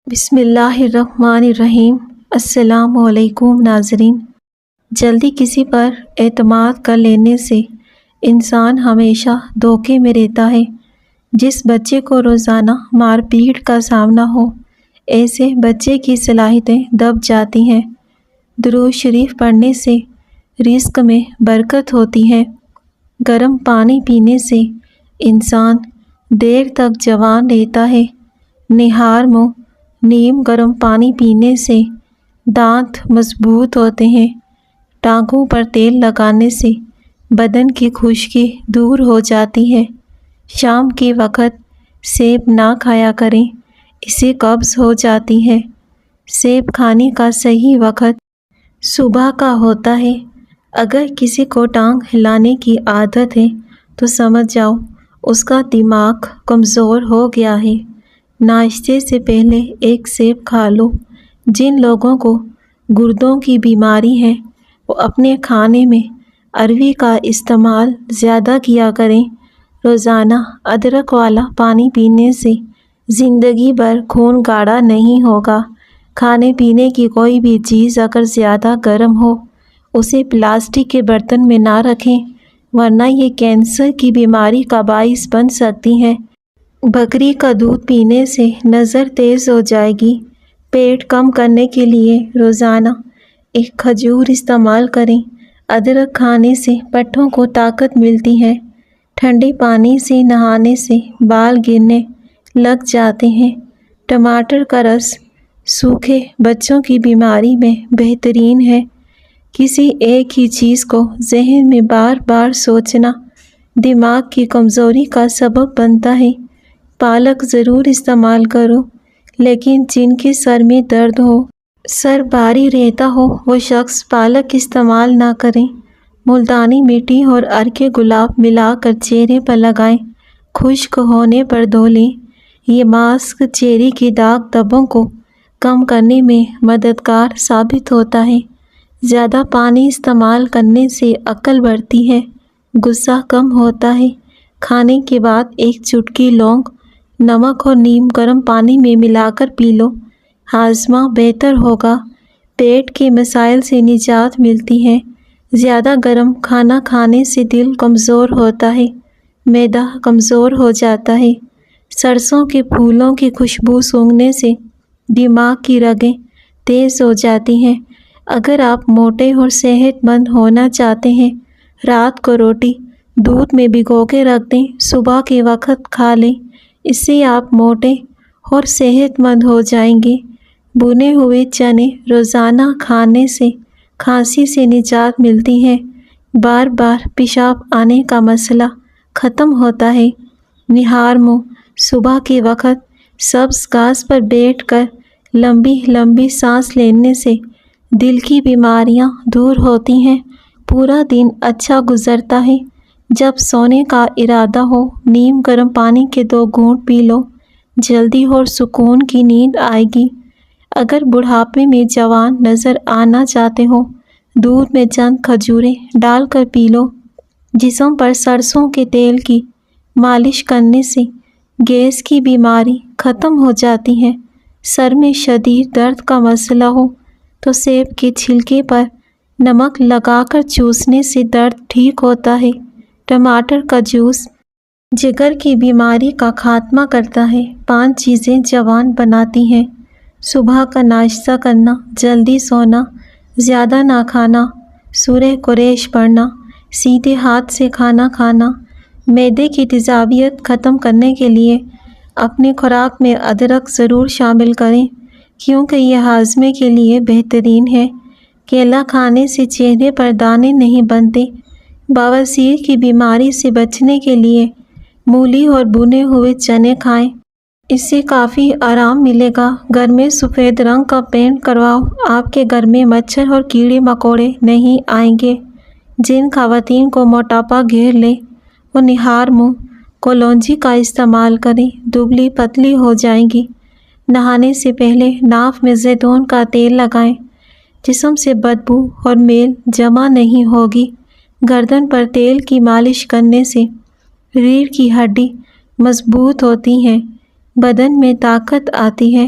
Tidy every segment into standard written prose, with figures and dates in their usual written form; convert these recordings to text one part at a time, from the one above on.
بسم اللہ الرحمن الرحیم۔ السلام علیکم ناظرین۔ جلدی کسی پر اعتماد کر لینے سے انسان ہمیشہ دھوکے میں رہتا ہے۔ جس بچے کو روزانہ مار پیٹ کا سامنا ہو، ایسے بچے کی صلاحیتیں دب جاتی ہیں۔ درود شریف پڑھنے سے رزق میں برکت ہوتی ہے۔ گرم پانی پینے سے انسان دیر تک جوان رہتا ہے۔ نہار منہ نیم گرم پانی پینے سے دانت مضبوط ہوتے ہیں۔ ٹانگوں پر تیل لگانے سے بدن کی خشکی دور ہو جاتی ہے۔ شام کے وقت سیب نہ کھایا کریں، اسے قبض ہو جاتی ہے۔ سیب کھانے کا صحیح وقت صبح کا ہوتا ہے۔ اگر کسی کو ٹانگ ہلانے کی عادت ہے تو سمجھ جاؤ اس کا دماغ کمزور ہو گیا ہے۔ ناشتے سے پہلے ایک سیب کھا لو۔ جن لوگوں کو گردوں کی بیماری ہے وہ اپنے کھانے میں اروی کا استعمال زیادہ کیا کریں۔ روزانہ ادرک والا پانی پینے سے زندگی بھر خون گاڑھا نہیں ہوگا۔ کھانے پینے کی کوئی بھی چیز اگر زیادہ گرم ہو اسے پلاسٹک کے برتن میں نہ رکھیں، ورنہ یہ کینسر کی بیماری کا باعث بن سکتی ہے۔ بکری کا دودھ پینے سے نظر تیز ہو جائے گی۔ پیٹ کم کرنے کے لیے روزانہ ایک کھجور استعمال کریں۔ ادرک کھانے سے پٹھوں کو طاقت ملتی ہے۔ ٹھنڈے پانی سے نہانے سے بال گرنے لگ جاتے ہیں۔ ٹماٹر کا رس سوکھے بچوں کی بیماری میں بہترین ہے۔ کسی ایک ہی چیز کو ذہن میں بار بار سوچنا دماغ کی کمزوری کا سبب بنتا ہے۔ پالک ضرور استعمال کرو، لیکن جن کے سر میں درد ہو، سر بھاری رہتا ہو، وہ شخص پالک استعمال نہ کریں۔ ملتانی مٹی اور عرق گلاب ملا کر چہرے پر لگائیں، خشک ہونے پر دھو لیں۔ یہ ماسک چہرے کے داغ دھبوں کو کم کرنے میں مددگار ثابت ہوتا ہے۔ زیادہ پانی استعمال کرنے سے عقل بڑھتی ہے، غصہ کم ہوتا ہے۔ کھانے کے بعد ایک چٹکی لونگ نمک اور نیم گرم پانی میں ملا کر پی لو، ہاضمہ بہتر ہوگا۔ پیٹ کے مسائل سے نجات ملتی ہے۔ زیادہ گرم کھانا کھانے سے دل کمزور ہوتا ہے، معدہ کمزور ہو جاتا ہے۔ سرسوں کے پھولوں کی خوشبو سونگھنے سے دماغ کی رگیں تیز ہو جاتی ہیں۔ اگر آپ موٹے اور صحت مند ہونا چاہتے ہیں، رات کو روٹی دودھ میں بھگو کے رکھ دیں، صبح کے وقت کھا لیں، اس سے آپ موٹے اور صحت مند ہو جائیں گے۔ بھنے ہوئے چنے روزانہ کھانے سے کھانسی سے نجات ملتی ہے۔ بار بار پیشاب آنے کا مسئلہ ختم ہوتا ہے۔ نہار منہ صبح کے وقت سبز گھاس پر بیٹھ کر لمبی لمبی سانس لینے سے دل کی بیماریاں دور ہوتی ہیں۔ پورا دن اچھا گزرتا ہے۔ جب سونے کا ارادہ ہو، نیم گرم پانی کے 2 گھونٹ پی لو، جلدی اور سکون کی نیند آئے گی۔ اگر بڑھاپے میں جوان نظر آنا چاہتے ہو، دودھ میں چند کھجوریں ڈال کر پی لو۔ جسم پر سرسوں کے تیل کی مالش کرنے سے گیس کی بیماری ختم ہو جاتی ہے۔ سر میں شدید درد کا مسئلہ ہو تو سیب کے چھلکے پر نمک لگا کر چوسنے سے درد ٹھیک ہوتا ہے۔ ٹماٹر کا جوس جگر کی بیماری کا خاتمہ کرتا ہے۔ 5 چیزیں جوان بناتی ہیں: صبح کا ناشتہ کرنا، جلدی سونا، زیادہ نہ کھانا، سورہ قریش پڑھنا، سیدھے ہاتھ سے کھانا کھانا۔ معدے کی تیزابیت ختم کرنے کے لیے اپنی خوراک میں ادرک ضرور شامل کریں، کیونکہ یہ ہاضمے کے لیے بہترین ہے۔ کیلا کھانے سے چہرے پر دانے نہیں بنتے۔ بواسیر کی بیماری سے بچنے کے لیے مولی اور بھنے ہوئے چنے کھائیں، اس سے کافی آرام ملے گا۔ گھر میں سفید رنگ کا پینٹ کرواؤ، آپ کے گھر میں مچھر اور کیڑے مکوڑے نہیں آئیں گے۔ جن خواتین کو موٹاپا گھیر لے وہ نہار منہ کلونجی کا استعمال کریں، دبلی پتلی ہو جائیں گی۔ نہانے سے پہلے ناف میں زیتون کا تیل لگائیں، جسم سے بدبو اور میل جمع نہیں ہوگی۔ گردن پر تیل کی مالش کرنے سے ریڑھ کی ہڈی مضبوط ہوتی ہے، بدن میں طاقت آتی ہے۔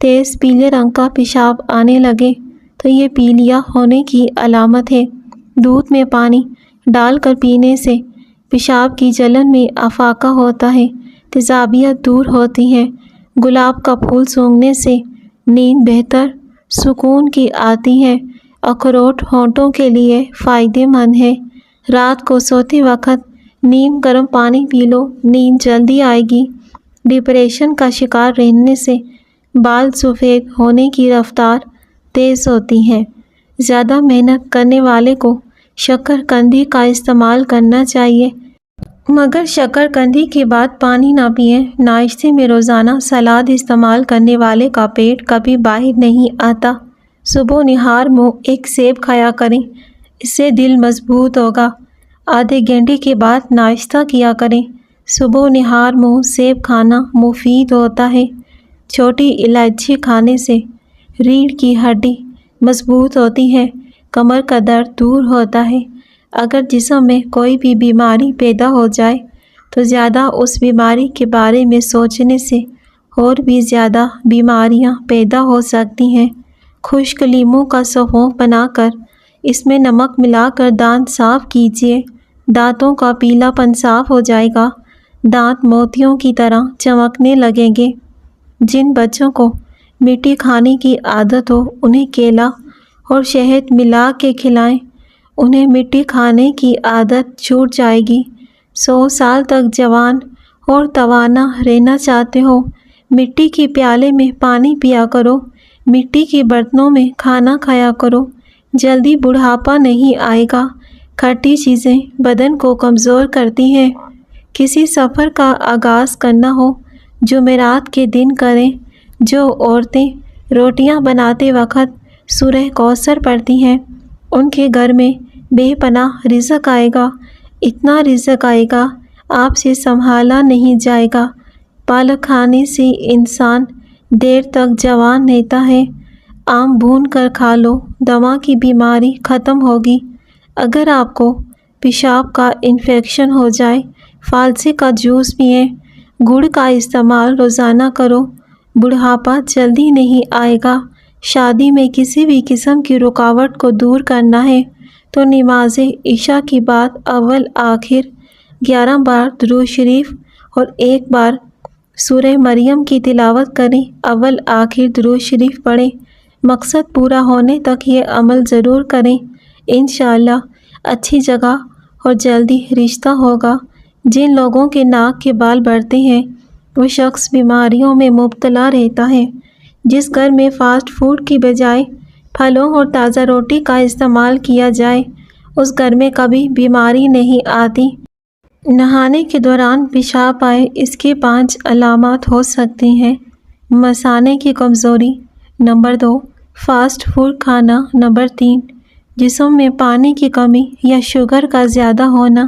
تیز پیلے رنگ کا پیشاب آنے لگے تو یہ پیلیا ہونے کی علامت ہے۔ دودھ میں پانی ڈال کر پینے سے پیشاب کی جلن میں افاقہ ہوتا ہے، تیزابیت دور ہوتی ہے۔ گلاب کا پھول سونگھنے سے نیند بہتر سکون کی آتی ہے۔ اخروٹ ہونٹوں کے لیے فائدہ مند ہے۔ رات کو سوتے وقت نیم گرم پانی پی لو، نیند جلدی آئے گی۔ ڈپریشن کا شکار رہنے سے بال سفید ہونے کی رفتار تیز ہوتی ہے۔ زیادہ محنت کرنے والے کو شکر قندی کا استعمال کرنا چاہیے، مگر شکر قندی کے بعد پانی نہ پئیں۔ ناشتے میں روزانہ سلاد استعمال کرنے والے کا پیٹ کبھی باہر نہیں آتا۔ صبح نہار منہ ایک سیب کھایا کریں، اس سے دل مضبوط ہوگا۔ آدھے گھنٹے کے بعد ناشتہ کیا کریں۔ صبح نہار منہ سیب کھانا مفید ہوتا ہے۔ چھوٹی الائچی کھانے سے ریڑھ کی ہڈی مضبوط ہوتی ہے، کمر کا درد دور ہوتا ہے۔ اگر جسم میں کوئی بھی بیماری پیدا ہو جائے تو زیادہ اس بیماری کے بارے میں سوچنے سے اور بھی زیادہ بیماریاں پیدا ہو سکتی ہیں۔ خشک لیموں کا سونف بنا کر اس میں نمک ملا کر دانت صاف کیجیے، دانتوں کا پیلا پن صاف ہو جائے گا، دانت موتیوں کی طرح چمکنے لگیں گے۔ جن بچوں کو مٹی کھانے کی عادت ہو انہیں کیلا اور شہد ملا کے کھلائیں، انہیں مٹی کھانے کی عادت چھوٹ جائے گی۔ 100 سال تک جوان اور توانا رہنا چاہتے ہو، مٹی کے پیالے میں پانی پیا کرو، مٹی کے برتنوں میں کھانا کھایا کرو، جلدی بڑھاپا نہیں آئے گا۔ کھٹی چیزیں بدن کو کمزور کرتی ہیں۔ کسی سفر کا آغاز کرنا ہو، جمعرات کے دن کریں۔ جو عورتیں روٹیاں بناتے وقت سورہ کوثر پڑھتی ہیں ان کے گھر میں بے پناہ رزق آئے گا، اتنا رزق آئے گا آپ سے سنبھالا نہیں جائے گا۔ پالک کھانے سے انسان دیر تک جوان رہتا ہے۔ آم بھون کر کھا لو، دما کی بیماری ختم ہوگی۔ اگر آپ کو پیشاب کا انفیکشن ہو جائے، فالسے کا جوس پئیں، گڑ کا استعمال روزانہ کرو، بڑھاپا جلدی نہیں آئے گا۔ شادی میں کسی بھی قسم کی رکاوٹ کو دور کرنا ہے تو نماز عشاء کے بعد اول آخر 11 بار درود شریف اور 1 بار سورہ مریم کی تلاوت کریں، اول آخر درود شریف پڑھیں۔ مقصد پورا ہونے تک یہ عمل ضرور کریں، انشاءاللہ اچھی جگہ اور جلدی رشتہ ہوگا۔ جن لوگوں کے ناک کے بال بڑھتے ہیں وہ شخص بیماریوں میں مبتلا رہتا ہے۔ جس گھر میں فاسٹ فوڈ کی بجائے پھلوں اور تازہ روٹی کا استعمال کیا جائے اس گھر میں کبھی بیماری نہیں آتی۔ نہانے کے دوران پیشاب آئے، اس کے 5 علامات ہو سکتی ہیں۔ مثانے کی کمزوری، نمبر 2، فاسٹ فوڈ کھانا، نمبر 3، جسم میں پانی کی کمی یا شوگر کا زیادہ ہونا۔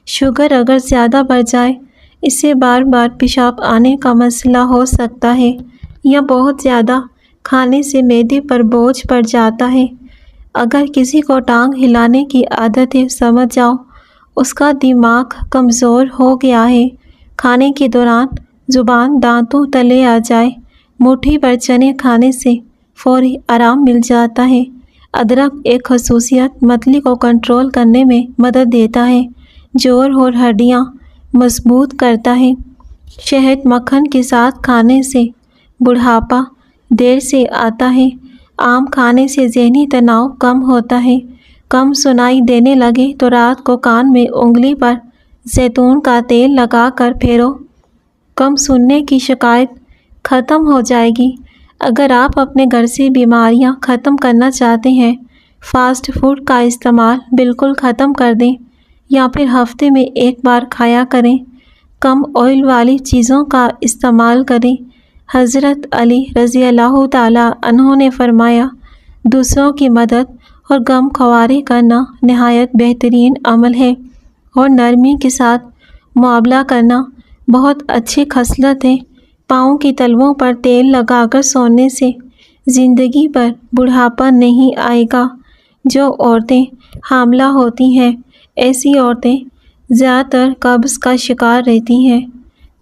شوگر اگر زیادہ بڑھ جائے اس سے بار بار پیشاب آنے کا مسئلہ ہو سکتا ہے، یا بہت زیادہ کھانے سے معدے پر بوجھ پڑ جاتا ہے۔ اگر کسی کو ٹانگ ہلانے کی عادت ہے، سمجھ جاؤ اس کا دماغ کمزور ہو گیا ہے۔ کھانے کے دوران زبان دانتوں تلے آ جائے، مٹھی بھر چنے کھانے سے فوری آرام مل جاتا ہے۔ ادرک ایک خصوصیت متلی کو کنٹرول کرنے میں مدد دیتا ہے، جوڑ اور ہڈیاں مضبوط کرتا ہے۔ شہد مکھن کے ساتھ کھانے سے بڑھاپا دیر سے آتا ہے۔ آم کھانے سے ذہنی تناؤ کم ہوتا ہے۔ کم سنائی دینے لگے تو رات کو کان میں انگلی پر زیتون کا تیل لگا کر پھیرو، کم سننے کی شکایت ختم ہو جائے گی۔ اگر آپ اپنے گھر سے بیماریاں ختم کرنا چاہتے ہیں، فاسٹ فوڈ کا استعمال بالکل ختم کر دیں یا پھر ہفتے میں 1 بار کھایا کریں۔ کم آئل والی چیزوں کا استعمال کریں۔ حضرت علی رضی اللہ تعالیٰ عنہ نے فرمایا، دوسروں کی مدد اور غم خواری کرنا نہایت بہترین عمل ہے، اور نرمی کے ساتھ معاملہ کرنا بہت اچھی خصلت ہے۔ پاؤں کی تلوؤں پر تیل لگا کر سونے سے زندگی پر بڑھاپا نہیں آئے گا۔ جو عورتیں حاملہ ہوتی ہیں ایسی عورتیں زیادہ تر قبض کا شکار رہتی ہیں۔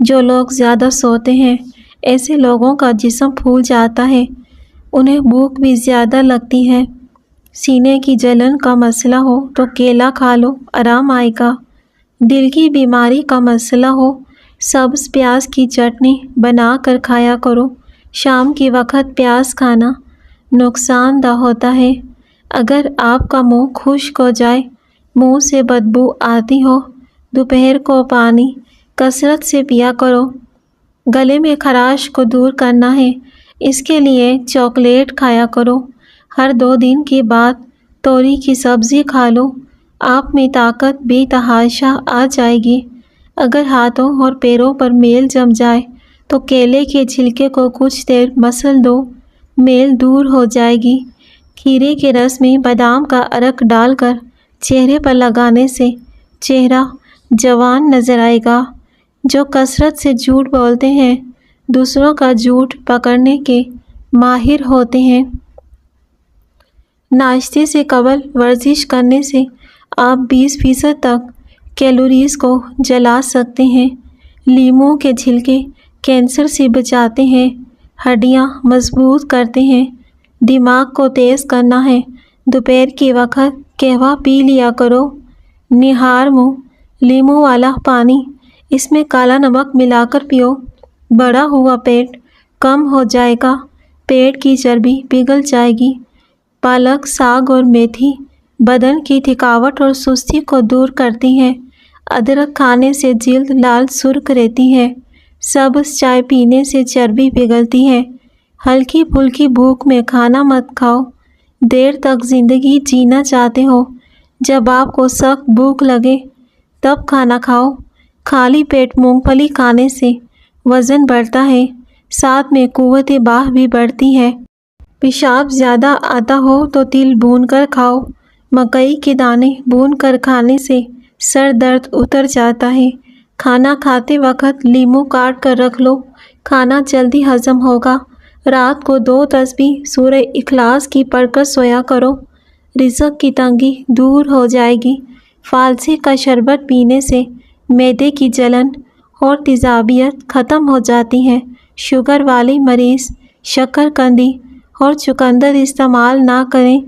جو لوگ زیادہ سوتے ہیں ایسے لوگوں کا جسم پھول جاتا ہے، انہیں بھوک بھی زیادہ لگتی ہے۔ سینے کی جلن کا مسئلہ ہو تو کیلا کھا لو، آرام آئے گا۔ دل کی بیماری کا مسئلہ ہو، سبز پیاز کی چٹنی بنا کر کھایا کرو۔ شام کے وقت پیاز کھانا نقصان دہ ہوتا ہے۔ اگر آپ کا منہ خشک ہو جائے، منہ سے بدبو آتی ہو، دوپہر کو پانی کثرت سے پیا کرو۔ گلے میں خراش کو دور کرنا ہے، اس کے لیے چاکلیٹ کھایا کرو۔ ہر 2 دن کے بعد توری کی سبزی کھا لو، آپ میں طاقت بے تحاشا آ جائے گی۔ اگر ہاتھوں اور پیروں پر میل جم جائے تو کیلے کے چھلکے کو کچھ دیر مسل دو، میل دور ہو جائے گی۔ کھیرے کے رس میں بادام کا عرق ڈال کر چہرے پر لگانے سے چہرہ جوان نظر آئے گا۔ جو کثرت سے جھوٹ بولتے ہیں، دوسروں کا جھوٹ پکڑنے کے ماہر ہوتے ہیں۔ ناشتے سے قبل ورزش کرنے سے آپ 20% تک کیلوریز کو جلا سکتے ہیں۔ لیموں کے چھلکے کینسر سے بچاتے ہیں، ہڈیاں مضبوط کرتے ہیں، دماغ کو تیز کرنا ہے۔ دوپہر کے وقت قہوہ پی لیا کرو، نہار منہ لیموں والا پانی، اس میں کالا نمک ملا کر پیو۔ بڑا ہوا پیٹ کم ہو جائے گا، پیٹ کی چربی پگھل جائے گی۔ پالک، ساگ اور میتھی بدن کی تھکاوٹ اور سستی کو دور کرتی ہے۔ ادرک کھانے سے جلد لال سرخ رہتی ہے۔ سبز چائے پینے سے چربی پگھلتی ہے۔ ہلکی پھلکی بھوک میں کھانا مت کھاؤ۔ دیر تک زندگی جینا چاہتے ہو، جب آپ کو سخت بھوک لگے تب کھانا کھاؤ۔ خالی پیٹ مونگ پھلی کھانے سے وزن بڑھتا ہے، ساتھ میں قوت باہ بھی بڑھتی ہے۔ پیشاب زیادہ آتا ہو تو تل بھون کر کھاؤ۔ مکئی کے دانے بھون کر کھانے سے سر درد اتر جاتا ہے۔ کھانا کھاتے وقت لیموں کاٹ کر رکھ لو، کھانا جلدی ہضم ہوگا۔ رات کو 2 تسبیح سورہ اخلاص کی پڑھ کر سویا کرو، رزق کی تنگی دور ہو جائے گی۔ فالسی کا شربت پینے سے معدے کی جلن اور تیزابیت ختم ہو جاتی ہے۔ شوگر والے مریض شکر قندی اور چقندر استعمال نہ کریں۔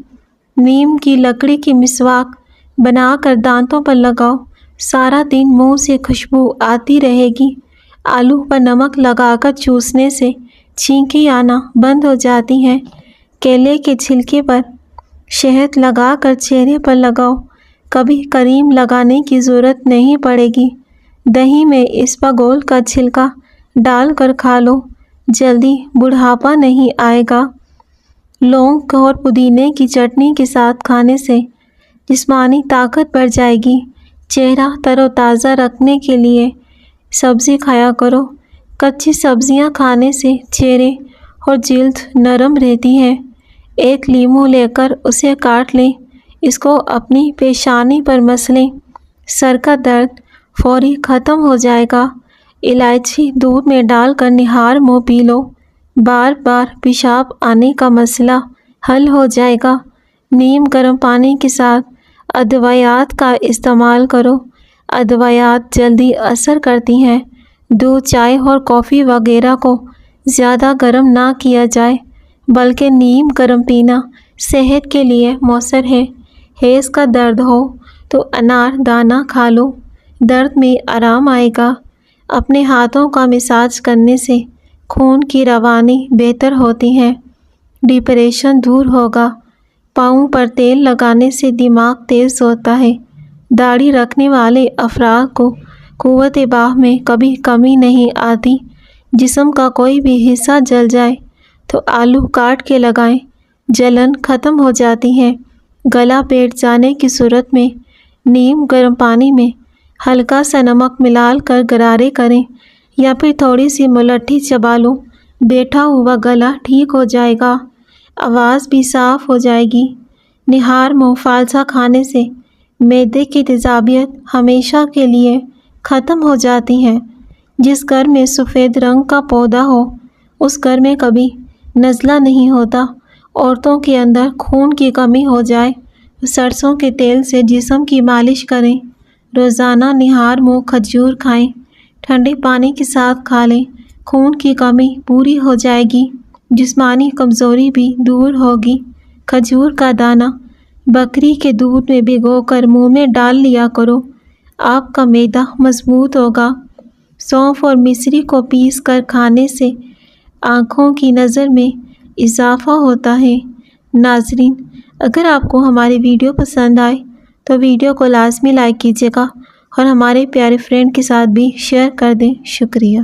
نیم کی لکڑی کی مسواک بنا کر دانتوں پر لگاؤ، سارا دن منہ سے خوشبو آتی رہے گی۔ آلو پر نمک لگا کر چوسنے سے چھینکیں آنا بند ہو جاتی ہیں۔ کیلے کے چھلکے پر شہد لگا کر چہرے پر لگاؤ، کبھی کریم لگانے کی ضرورت نہیں پڑے گی۔ دہی میں اسپاغول کا چھلکا ڈال کر کھا لو، جلدی بڑھاپا نہیں آئے گا۔ لونگ اور پودینے کی چٹنی کے ساتھ کھانے سے جسمانی طاقت بڑھ جائے گی۔ چہرہ تر و تازہ رکھنے کے لیے سبزی کھایا کرو، کچی سبزیاں کھانے سے چہرے اور جلد نرم رہتی ہے۔ ایک لیموں لے کر اسے کاٹ لیں، اس کو اپنی پیشانی پر مسلیں، سر کا درد فوری ختم ہو جائے گا۔ الائچی دودھ میں ڈال کر نہار منہ پی لو، بار بار پیشاب آنے کا مسئلہ حل ہو جائے گا۔ نیم گرم پانی کے ساتھ ادویات کا استعمال کرو، ادویات جلدی اثر کرتی ہیں۔ دودھ، چائے اور کافی وغیرہ کو زیادہ گرم نہ کیا جائے، بلکہ نیم گرم پینا صحت کے لیے مؤثر ہے۔ ہیض کا درد ہو تو انار دانہ کھا لو، درد میں آرام آئے گا۔ اپنے ہاتھوں کا مساج کرنے سے خون کی روانی بہتر ہوتی ہے، ڈپریشن دور ہوگا۔ پاؤں پر تیل لگانے سے دماغ تیز ہوتا ہے۔ داڑھی رکھنے والے افراد کو قوت باہ میں کبھی کمی نہیں آتی۔ جسم کا کوئی بھی حصہ جل جائے تو آلو کاٹ کے لگائیں، جلن ختم ہو جاتی ہے۔ گلا بیٹھ جانے کی صورت میں نیم گرم پانی میں ہلکا سا نمک ملا کر غرارے کریں یا پھر تھوڑی سی ملٹھی چبا لو، بیٹھا ہوا گلا ٹھیک ہو جائے گا، آواز بھی صاف ہو جائے گی۔ نہار منہ فالسا کھانے سے معدے کی تیزابیت ہمیشہ کے لیے ختم ہو جاتی ہے۔ جس گھر میں سفید رنگ کا پودا ہو اس گھر میں کبھی نزلہ نہیں ہوتا۔ عورتوں کے اندر خون کی کمی ہو جائے تو سرسوں کے تیل سے جسم کی مالش کریں۔ روزانہ نہار منہ کھجور کھائیں، ٹھنڈے پانی کے ساتھ کھا لیں خون کی کمی پوری ہو جائے گی، جسمانی کمزوری بھی دور ہوگی۔ کھجور کا دانہ بکری کے دودھ میں بھگو کر منہ میں ڈال لیا کرو، آپ کا معدہ مضبوط ہوگا۔ سونف اور مصری کو پیس کر کھانے سے آنکھوں کی نظر میں اضافہ ہوتا ہے۔ ناظرین، اگر آپ کو ہماری ویڈیو پسند آئے تو ویڈیو کو لازمی لائک کیجیے گا اور ہمارے پیارے فرینڈ کے ساتھ بھی شیئر کر دیں۔ شکریہ۔